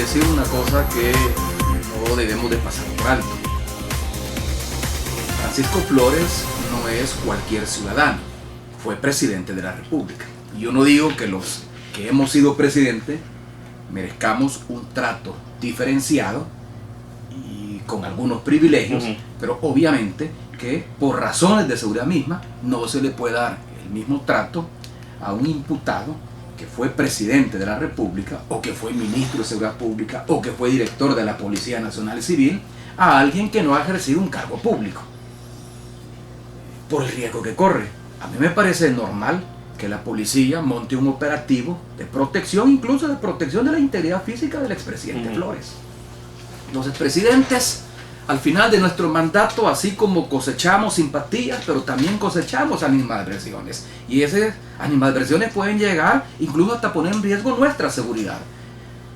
decir una cosa que no debemos de pasar por alto. Francisco Flores no es cualquier ciudadano, fue presidente de la República. Y yo no digo que los que hemos sido presidentes merezcamos un trato diferenciado y con algunos privilegios, pero obviamente que por razones de seguridad misma no se le puede dar el mismo trato a un imputado que fue presidente de la República o que fue ministro de Seguridad Pública o que fue director de la Policía Nacional Civil a alguien que no ha ejercido un cargo público por el riesgo que corre. A mí me parece normal que la policía monte un operativo de protección, incluso de protección de la integridad física del expresidente Flores. Los expresidentes, al final de nuestro mandato, así como cosechamos simpatías, pero también cosechamos animadversiones. Y esas animadversiones pueden llegar incluso hasta poner en riesgo nuestra seguridad.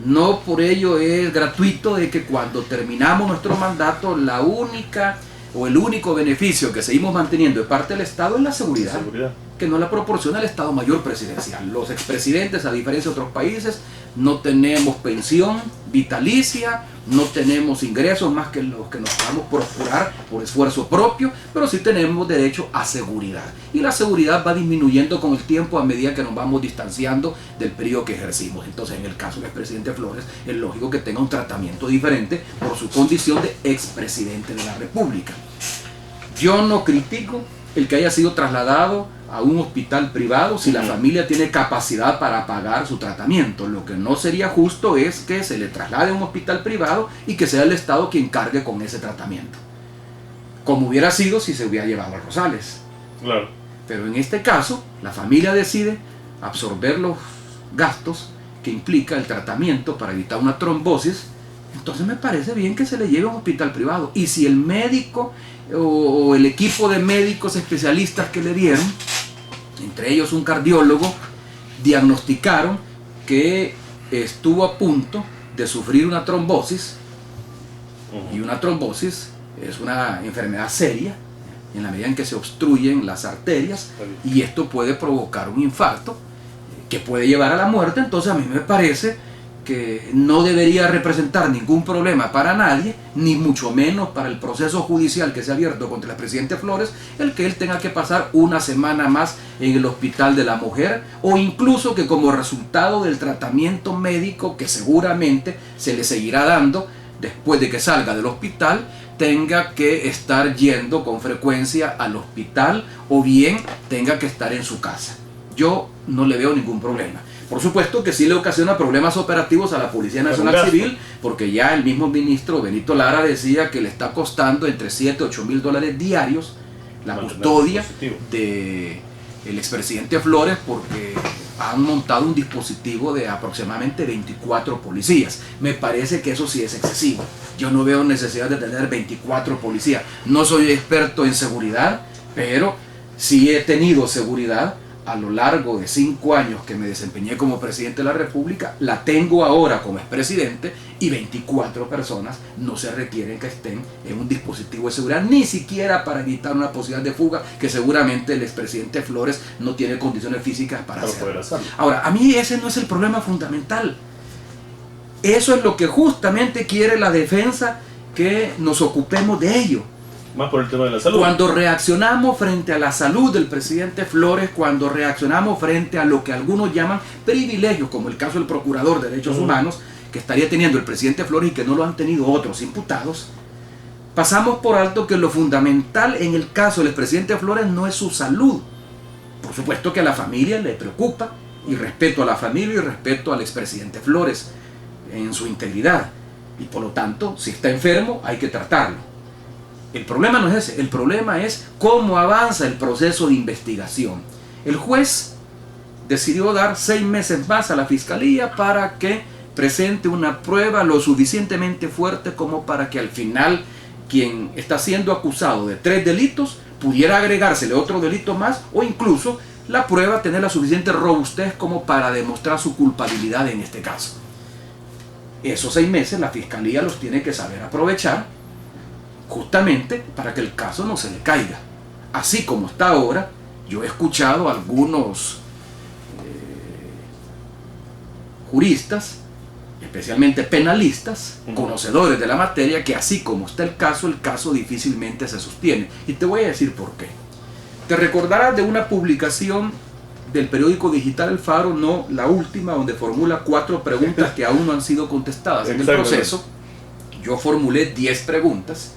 No por ello es gratuito de que cuando terminamos nuestro mandato, la única o el único beneficio que seguimos manteniendo de parte del Estado es la seguridad, que no la proporciona el Estado Mayor Presidencial. Los expresidentes, a diferencia de otros países, no tenemos pensión vitalicia, no tenemos ingresos más que los que nos podamos procurar por esfuerzo propio, pero sí tenemos derecho a seguridad. Y la seguridad va disminuyendo con el tiempo a medida que nos vamos distanciando del periodo que ejercimos. Entonces, en el caso del expresidente Flores, es lógico que tenga un tratamiento diferente por su condición de expresidente de la República. Yo no critico el que haya sido trasladado a un hospital privado si la familia tiene capacidad para pagar su tratamiento. Lo que no sería justo es que se le traslade a un hospital privado y que sea el Estado quien cargue con ese tratamiento, como hubiera sido si se hubiera llevado a Rosales. Claro. Pero en este caso, la familia decide absorber los gastos que implica el tratamiento para evitar una trombosis. Entonces me parece bien que se le lleve a un hospital privado. Y si el médico o el equipo de médicos especialistas que le dieron, entre ellos un cardiólogo, diagnosticaron que estuvo a punto de sufrir una trombosis, y una trombosis es una enfermedad seria en la medida en que se obstruyen las arterias y esto puede provocar un infarto que puede llevar a la muerte. Entonces a mí me parece que no debería representar ningún problema para nadie, ni mucho menos para el proceso judicial que se ha abierto contra el presidente Flores, el que él tenga que pasar una semana más en el hospital de la mujer, o incluso que como resultado del tratamiento médico que seguramente se le seguirá dando después de que salga del hospital, tenga que estar yendo con frecuencia al hospital o bien tenga que estar en su casa. Yo no le veo ningún problema. Por supuesto que sí le ocasiona problemas operativos a la Policía Nacional Civil, porque ya el mismo ministro Benito Lara decía que le está costando entre 7 y 8 mil dólares diarios la custodia del expresidente Flores, porque han montado un dispositivo de aproximadamente 24 policías. Me parece que eso sí es excesivo. Yo no veo necesidad de tener 24 policías. No soy experto en seguridad, pero sí he tenido seguridad a lo largo de 5 años que me desempeñé como presidente de la República. La tengo ahora como expresidente, y 24 personas no se requieren que estén en un dispositivo de seguridad, ni siquiera para evitar una posibilidad de fuga que seguramente el expresidente Flores no tiene condiciones físicas para hacerlo. Ahora, a mí ese no es el problema fundamental. Eso es lo que justamente quiere la defensa, que nos ocupemos de ello. Más por el tema de la salud. Cuando reaccionamos frente a la salud del presidente Flores, cuando reaccionamos frente a lo que algunos llaman privilegios, como el caso del Procurador de Derechos Humanos, que estaría teniendo el presidente Flores y que no lo han tenido otros imputados, pasamos por alto que lo fundamental en el caso del presidente Flores no es su salud. Por supuesto que a la familia le preocupa, y respeto a la familia y respeto al expresidente Flores en su integridad, y por lo tanto, si está enfermo hay que tratarlo. El problema no es ese, el problema es cómo avanza el proceso de investigación. El juez decidió dar 6 meses más a la fiscalía para que presente una prueba lo suficientemente fuerte como para que al final quien está siendo acusado de 3 delitos pudiera agregársele otro delito más, o incluso la prueba tener la suficiente robustez como para demostrar su culpabilidad en este caso. Esos 6 meses la fiscalía los tiene que saber aprovechar, justamente para que el caso no se le caiga. Así como está ahora, yo he escuchado a algunos juristas especialmente penalistas, conocedores de la materia, que así como está el caso difícilmente se sostiene. Y te voy a decir por qué. Te recordarás de una publicación del periódico digital El Faro, no la última, donde formula 4 preguntas que aún no han sido contestadas. En el proceso, yo formulé 10 preguntas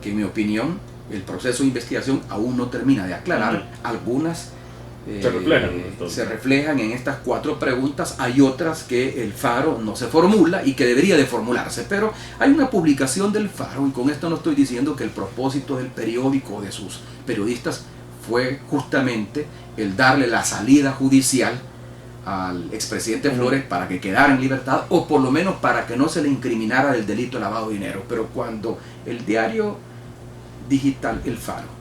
que, en mi opinión, el proceso de investigación aún no termina de aclarar. Algunas se reflejan en estas 4 preguntas. Hay otras que el Faro no se formula y que debería de formularse, pero hay una publicación del Faro, y con esto no estoy diciendo que el propósito del periódico o de sus periodistas fue justamente el darle la salida judicial al expresidente Flores para que quedara en libertad, o por lo menos para que no se le incriminara del delito de lavado de dinero. Pero cuando el diario digital El Faro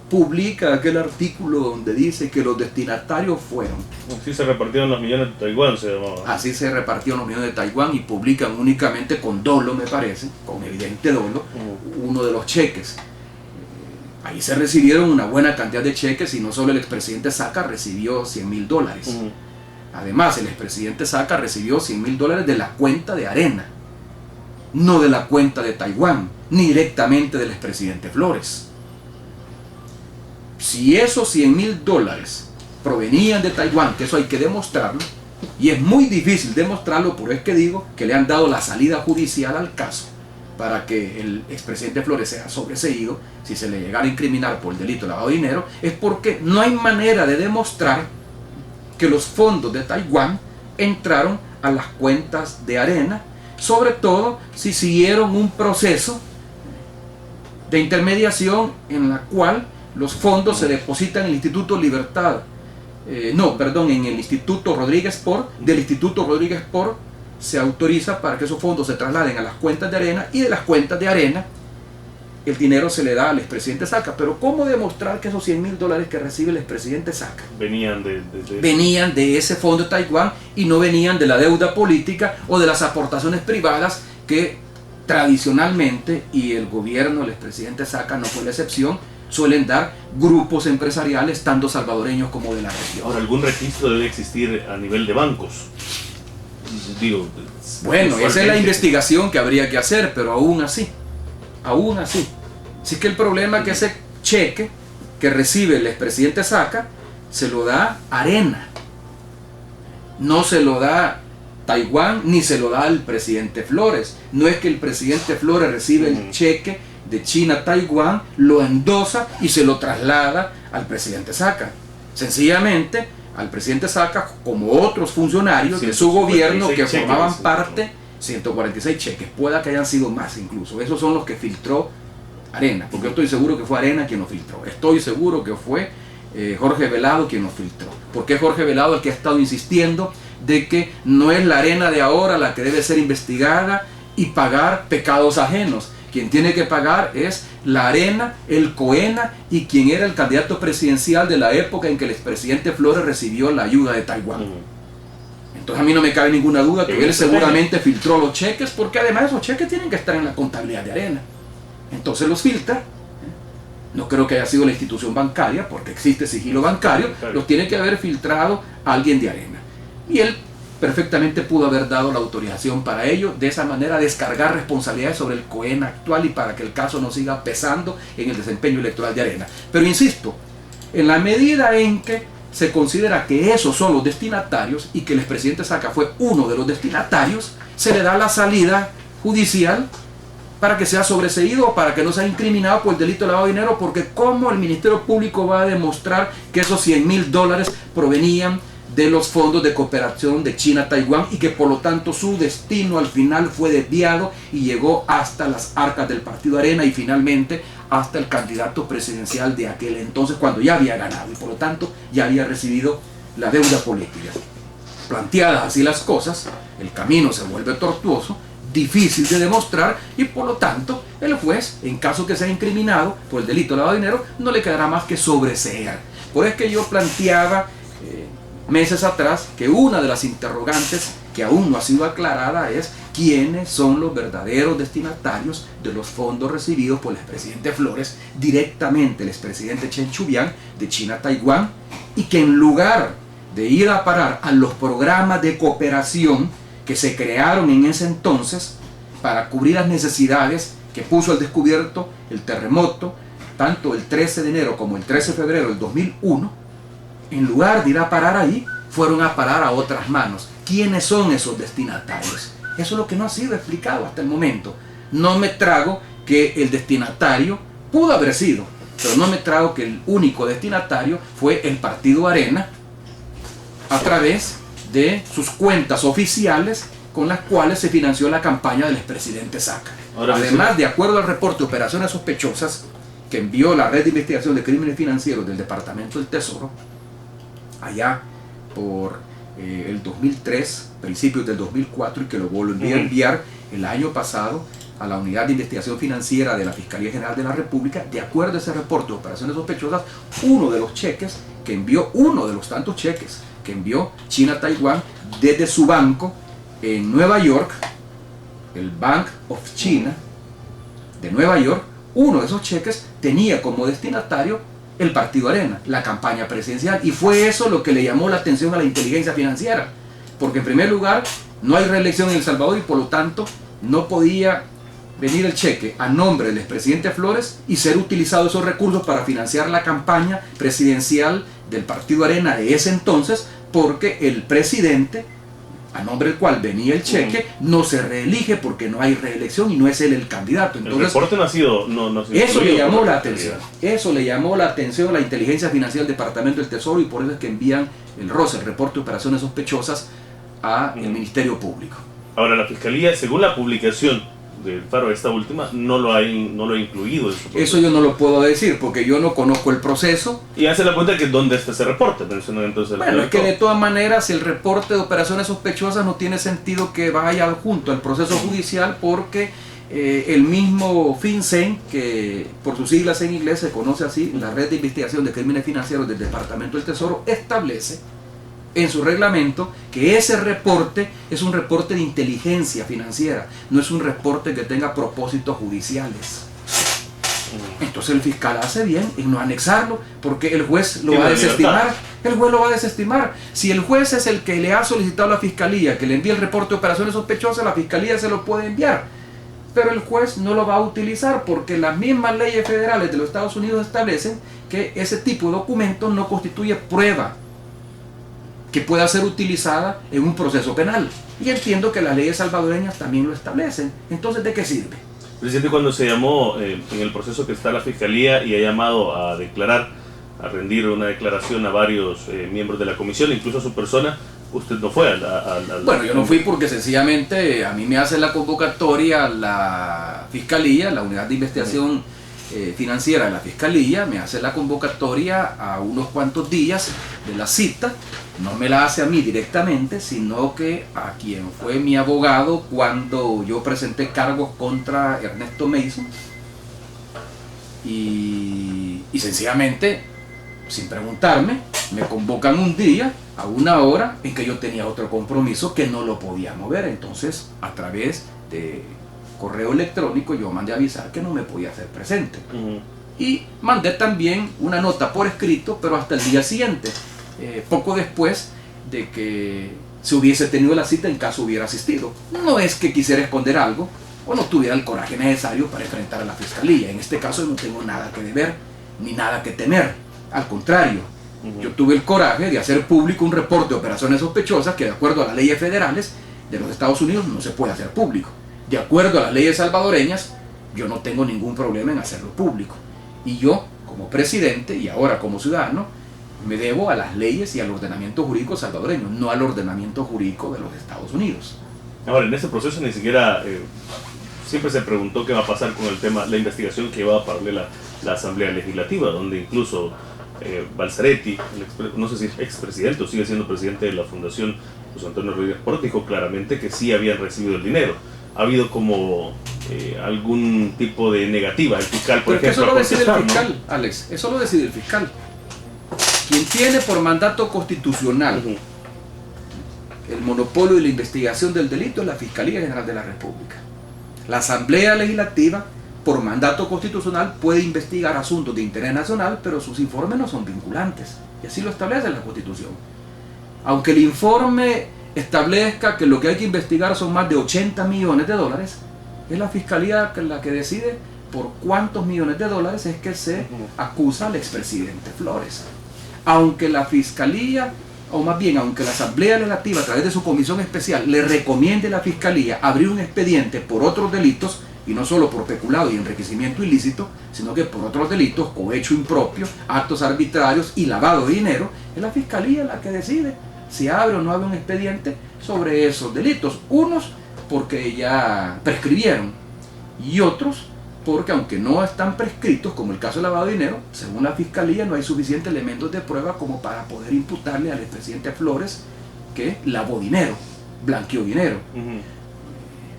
publica aquel artículo donde dice que los destinatarios fueron... Así se repartieron los millones de Taiwán, se llamaba. Así se repartieron los millones de Taiwán, y publican únicamente con dolo, me parece, con evidente dolo, uno de los cheques. Ahí se recibieron una buena cantidad de cheques, y no solo el expresidente Saca recibió $100,000. Además, el expresidente Saca recibió $100,000 de la cuenta de Arena, no de la cuenta de Taiwán, ni directamente del expresidente Flores. Si esos $100,000 provenían de Taiwán, que eso hay que demostrarlo, y es muy difícil demostrarlo, por eso es que digo que le han dado la salida judicial al caso para que el expresidente Flores sea sobreseído si se le llegara a incriminar por el delito de lavado de dinero, es porque no hay manera de demostrar que los fondos de Taiwán entraron a las cuentas de Arena, sobre todo si siguieron un proceso de intermediación en la cual los fondos se depositan en el Instituto Libertad, en el Instituto Rodríguez Por. Del Instituto Rodríguez Por se autoriza para que esos fondos se trasladen a las cuentas de Arena, y de las cuentas de Arena el dinero se le da al expresidente Saca. Pero ¿cómo demostrar que esos $100,000 que recibe el expresidente Saca venían de ese fondo de Taiwán y no venían de la deuda política o de las aportaciones privadas que tradicionalmente, y el gobierno del expresidente Saca no fue la excepción, suelen dar grupos empresariales tanto salvadoreños como de la región? Ahora, algún registro debe existir a nivel de bancos. Digo, bueno, esa es la investigación que habría que hacer, pero aún así, sí que el problema es que ese cheque que recibe el expresidente Saca se lo da Arena, no se lo da Taiwán, ni se lo da el presidente Flores. No es que el presidente Flores recibe el cheque de China Taiwán, lo endosa y se lo traslada al presidente Saca. Sencillamente, al presidente Saca, como otros funcionarios de su gobierno que formaban parte, 146 cheques, pueda que hayan sido más incluso. Esos son los que filtró Arena, porque yo estoy seguro que fue Arena quien los filtró. Estoy seguro que fue Jorge Velado quien los filtró. Porque es Jorge Velado el que ha estado insistiendo de que no es la Arena de ahora la que debe ser investigada y pagar pecados ajenos. Quien tiene que pagar es la Arena, el COENA y quien era el candidato presidencial de la época en que el expresidente Flores recibió la ayuda de Taiwán. Entonces a mí no me cabe ninguna duda que él seguramente filtró los cheques, porque además esos cheques tienen que estar en la contabilidad de Arena. Entonces los filtra. No creo que haya sido la institución bancaria, porque existe sigilo bancario, los tiene que haber filtrado alguien de Arena. Y él perfectamente pudo haber dado la autorización para ello, de esa manera descargar responsabilidades sobre el COENA actual y para que el caso no siga pesando en el desempeño electoral de Arena. Pero insisto, en la medida en que se considera que esos son los destinatarios y que el expresidente Saca fue uno de los destinatarios, se le da la salida judicial para que sea sobreseído o para que no sea incriminado por el delito de lavado de dinero, porque ¿cómo el Ministerio Público va a demostrar que esos $100,000 provenían de los fondos de cooperación de China-Taiwán y que por lo tanto su destino al final fue desviado y llegó hasta las arcas del partido Arena y finalmente hasta el candidato presidencial de aquel entonces, cuando ya había ganado y por lo tanto ya había recibido la deuda política? Planteadas así las cosas, el camino se vuelve tortuoso, difícil de demostrar, y por lo tanto el juez, en caso que sea incriminado por el delito de lavado de dinero, no le quedará más que sobreseer. Por eso es que yo planteaba meses atrás que una de las interrogantes que aún no ha sido aclarada es quiénes son los verdaderos destinatarios de los fondos recibidos por el expresidente Flores, directamente el expresidente Chen Shui-bian de China-Taiwán, y que en lugar de ir a parar a los programas de cooperación que se crearon en ese entonces para cubrir las necesidades que puso al descubierto el terremoto, tanto el 13 de enero como el 13 de febrero del 2001, en lugar de ir a parar ahí, fueron a parar a otras manos. ¿Quiénes son esos destinatarios? Eso es lo que no ha sido explicado hasta el momento. No me trago que el destinatario pudo haber sido, pero no me trago que el único destinatario fue el Partido Arena, a través de sus cuentas oficiales con las cuales se financió la campaña del expresidente Saca. Además, de acuerdo al reporte de operaciones sospechosas que envió la Red de Investigación de Crímenes Financieros del Departamento del Tesoro, allá por el 2003, principios del 2004, y que lo volvió a enviar el año pasado a la Unidad de Investigación Financiera de la Fiscalía General de la República. De acuerdo a ese reporte de operaciones sospechosas, uno de los cheques que envió, uno de los tantos cheques que envió China a Taiwán desde su banco en Nueva York, el Bank of China de Nueva York, uno de esos cheques tenía como destinatario el Partido Arena, la campaña presidencial, y fue eso lo que le llamó la atención a la inteligencia financiera, porque en primer lugar no hay reelección en El Salvador y por lo tanto no podía venir el cheque a nombre del expresidente Flores y ser utilizado esos recursos para financiar la campaña presidencial del Partido Arena de ese entonces, porque el presidente a nombre del cual venía el cheque no se reelige porque no hay reelección y no es él el candidato. Entonces, el reporte no ha sido eso le llamó la atención. Eso le llamó la atención a la inteligencia financiera del Departamento del Tesoro, y por eso es que envían el ROS, el reporte de operaciones sospechosas, al Ministerio Público. Ahora, la Fiscalía, según la publicación del Faro, esta última, no lo ha incluido. Eso yo no lo puedo decir porque yo no conozco el proceso. Y hace la cuenta que ¿dónde está ese reporte? Entonces, bueno, es que de todas maneras el reporte de operaciones sospechosas no tiene sentido que vaya junto al proceso judicial, porque el mismo FinCEN, que por sus siglas en inglés se conoce así, la Red de Investigación de Crímenes Financieros del Departamento del Tesoro, establece en su reglamento que ese reporte es un reporte de inteligencia financiera, no es un reporte que tenga propósitos judiciales. Entonces el fiscal hace bien en no anexarlo, porque el juez lo va a desestimar. El juez lo va a desestimar. Si el juez es el que le ha solicitado a la fiscalía que le envíe el reporte de operaciones sospechosas, la fiscalía se lo puede enviar, pero el juez no lo va a utilizar porque las mismas leyes federales de los Estados Unidos establecen que ese tipo de documento no constituye prueba que pueda ser utilizada en un proceso penal. Y entiendo que las leyes salvadoreñas también lo establecen. Entonces, ¿de qué sirve? Presidente, cuando se llamó en el proceso que está la Fiscalía y ha llamado a declarar, a rendir una declaración a varios miembros de la comisión, incluso a su persona, usted no fue Bueno, yo no fui porque sencillamente a mí me hace la convocatoria la Fiscalía, la Unidad de Investigación Financiera de la Fiscalía, me hace la convocatoria a unos cuantos días de la cita. No me la hace a mí directamente, sino que a quien fue mi abogado cuando yo presenté cargos contra Ernesto Mason, y sencillamente, sin preguntarme, me convocan un día a una hora en que yo tenía otro compromiso que no lo podía mover. Entonces, a través de correo electrónico yo mandé a avisar que no me podía hacer presente. Y mandé también una nota por escrito, pero hasta el día siguiente, poco después de que se hubiese tenido la cita en caso hubiera asistido. No es que quisiera esconder algo o no tuviera el coraje necesario para enfrentar a la Fiscalía. En este caso no tengo nada que deber ni nada que temer. Al contrario, yo tuve el coraje de hacer público un reporte de operaciones sospechosas que, de acuerdo a las leyes federales de los Estados Unidos, no se puede hacer público. De acuerdo a las leyes salvadoreñas, yo no tengo ningún problema en hacerlo público. Y yo, como presidente y ahora como ciudadano, me debo a las leyes y al ordenamiento jurídico salvadoreño, no al ordenamiento jurídico de los Estados Unidos. Ahora, en ese proceso ni siquiera siempre se preguntó qué va a pasar con el tema, la investigación que iba a paralela la Asamblea Legislativa, donde incluso Balzaretti, no sé si es expresidente o sigue siendo presidente de la Fundación José Antonio Rodríguez Porras, dijo claramente que sí habían recibido el dinero. ¿Ha habido como algún tipo de negativa? El fiscal, por ejemplo, eso lo decide el fiscal, ¿no? Alex, eso lo decide el fiscal. Quien tiene por mandato constitucional el monopolio de la investigación del delito es la Fiscalía General de la República. La Asamblea Legislativa, por mandato constitucional, puede investigar asuntos de interés nacional, pero sus informes no son vinculantes. Y así lo establece la Constitución. Aunque el informe establezca que lo que hay que investigar son más de 80 millones de dólares, es la fiscalía la que decide por cuántos millones de dólares es que se acusa al expresidente Flores. Aunque la fiscalía, o más bien aunque la Asamblea Legislativa a través de su comisión especial le recomiende a la fiscalía abrir un expediente por otros delitos, y no solo por peculado y enriquecimiento ilícito, sino que por otros delitos, cohecho impropio, actos arbitrarios y lavado de dinero, es la fiscalía la que decide si abre o no abre un expediente sobre esos delitos. Unos porque ya prescribieron, y otros porque aunque no están prescritos, como el caso de lavado de dinero, según la fiscalía no hay suficientes elementos de prueba como para poder imputarle al expresidente Flores que lavó dinero, blanqueó dinero.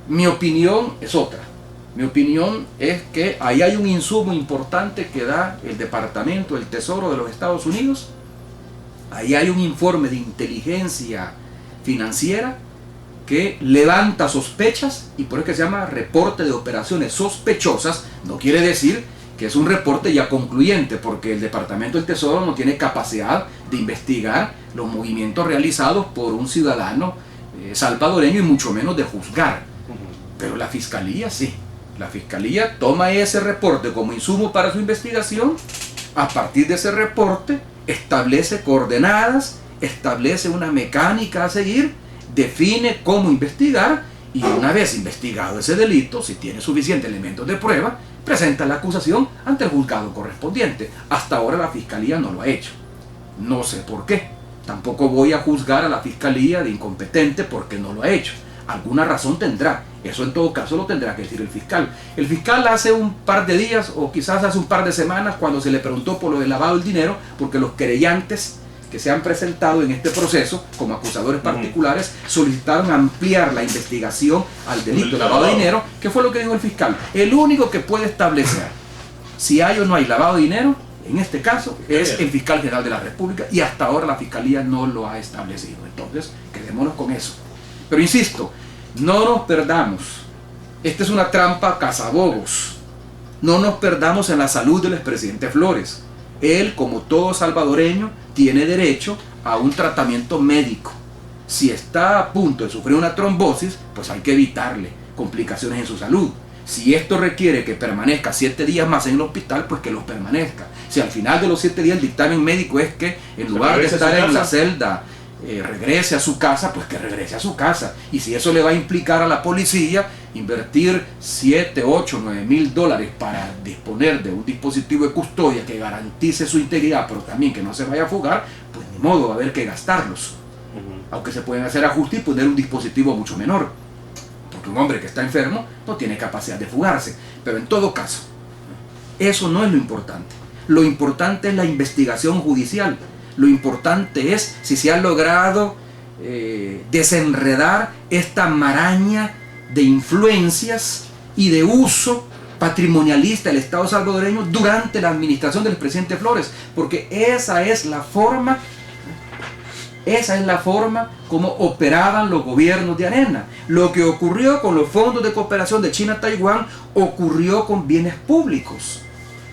Mi opinión es otra. Mi opinión es que ahí hay un insumo importante que da el Departamento del Tesoro de los Estados Unidos. Ahí hay un informe de inteligencia financiera que levanta sospechas, y por eso que se llama reporte de operaciones sospechosas. No quiere decir que es un reporte ya concluyente, porque el Departamento del Tesoro no tiene capacidad de investigar los movimientos realizados por un ciudadano salvadoreño, y mucho menos de juzgar. Pero la Fiscalía sí. La Fiscalía toma ese reporte como insumo para su investigación. A partir de ese reporte establece coordenadas, establece una mecánica a seguir, define cómo investigar, y una vez investigado ese delito, si tiene suficientes elementos de prueba, presenta la acusación ante el juzgado correspondiente. Hasta ahora la Fiscalía no lo ha hecho. No sé por qué. Tampoco voy a juzgar a la Fiscalía de incompetente porque no lo ha hecho. Alguna razón tendrá. Eso en todo caso lo tendrá que decir el fiscal. El fiscal hace un par de días, o quizás hace un par de semanas, cuando se le preguntó por lo del lavado del dinero, porque los querellantes que se han presentado en este proceso como acusadores particulares solicitaron ampliar la investigación al delito de lavado de dinero. ¿Qué fue lo que dijo el fiscal? El único que puede establecer si hay o no hay lavado de dinero, en este caso, es el fiscal general de la República, y hasta ahora la Fiscalía no lo ha establecido. Entonces, quedémonos con eso. Pero insisto, no nos perdamos. Esta es una trampa cazabobos. No nos perdamos en la salud del expresidente Flores. Él, como todo salvadoreño, tiene derecho a un tratamiento médico. Si está a punto de sufrir una trombosis, pues hay que evitarle complicaciones en su salud. Si esto requiere que permanezca 7 días más en el hospital, pues que los permanezca. Si al final de los 7 días el dictamen médico es que en lugar de estar en la celda, regrese a su casa, pues que regrese a su casa. Y si eso le va a implicar a la policía invertir 7, 8, 9 mil dólares para disponer de un dispositivo de custodia que garantice su integridad, pero también que no se vaya a fugar, pues ni modo, va a haber que gastarlos. Aunque se pueden hacer ajustes y poner un dispositivo mucho menor, porque un hombre que está enfermo no tiene capacidad de fugarse. Pero en todo caso, eso no es lo importante. Lo importante es la investigación judicial. Lo importante es si se ha logrado desenredar esta maraña de influencias y de uso patrimonialista del Estado salvadoreño durante la administración del presidente Flores, porque esa es la forma como operaban los gobiernos de arena. Lo que ocurrió con los fondos de cooperación de China-Taiwán ocurrió con bienes públicos.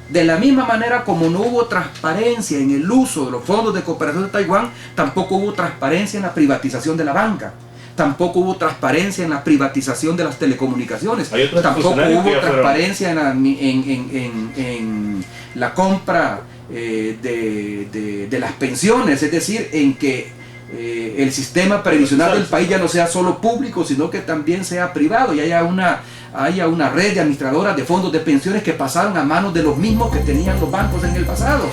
De la misma manera como no hubo transparencia en el uso de los fondos de cooperación de Taiwán, tampoco hubo transparencia en la privatización de la banca. Tampoco hubo transparencia en la privatización de las telecomunicaciones. Tampoco hubo transparencia en la compra de las pensiones. Es decir, en que el sistema previsional del país ya no sea solo público, sino que también sea privado, y haya una red de administradoras de fondos de pensiones que pasaron a manos de los mismos que tenían los bancos en el pasado.